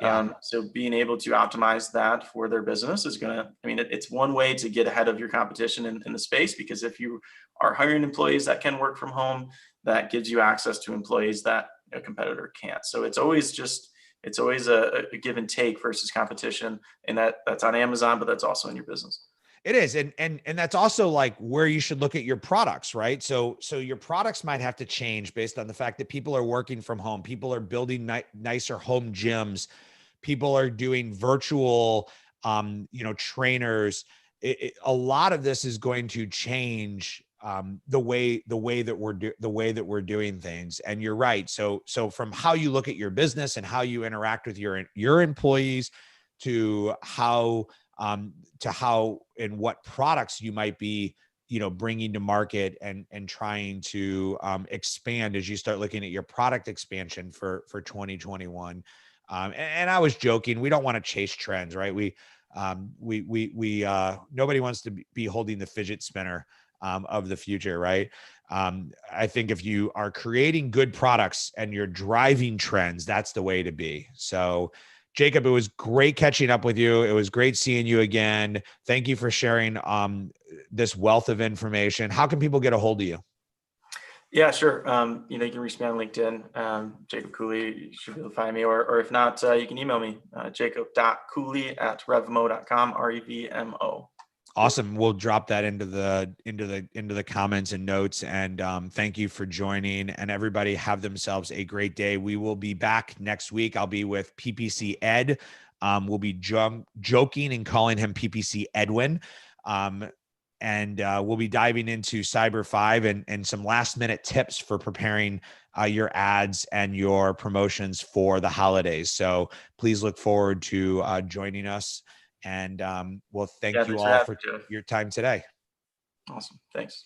yeah. So being able to optimize that for their business is going to, it's one way to get ahead of your competition in the space, because if you are hiring employees that can work from home, that gives you access to employees that a competitor can't. So it's always a give and take versus competition. And that's on Amazon, but that's also in your business. It is. And that's also like where you should look at your products, right? So your products might have to change based on the fact that people are working from home. People are building nicer home gyms. People are doing virtual, trainers. A lot of this is going to change the way that we're doing things. And you're right. So from how you look at your business and how you interact with your employees to how and what products you might be bringing to market and trying to expand as you start looking at your product expansion for 2021. And I was joking, we don't want to chase trends, right? We nobody wants to be holding the fidget spinner of the future, right? I think if you are creating good products and you're driving trends, that's the way to be. So Jacob, it was great catching up with you. It was great seeing you again. Thank you for sharing this wealth of information. How can people get a hold of you? Yeah, sure. You can reach me on LinkedIn, Jacob Cooley. You should be able to find me, or if not, you can email me, jacob.cooley@revmo.com, REVMO. Awesome. We'll drop that into the comments and notes. And thank you for joining. And everybody have themselves a great day. We will be back next week. I'll be with PPC Ed. We'll be joking and calling him PPC Edwin. And we'll be diving into Cyber 5 and some last minute tips for preparing your ads and your promotions for the holidays. So please look forward to joining us. And thank you Thanks for all having for me, Jeff. your time today. Awesome. Thanks.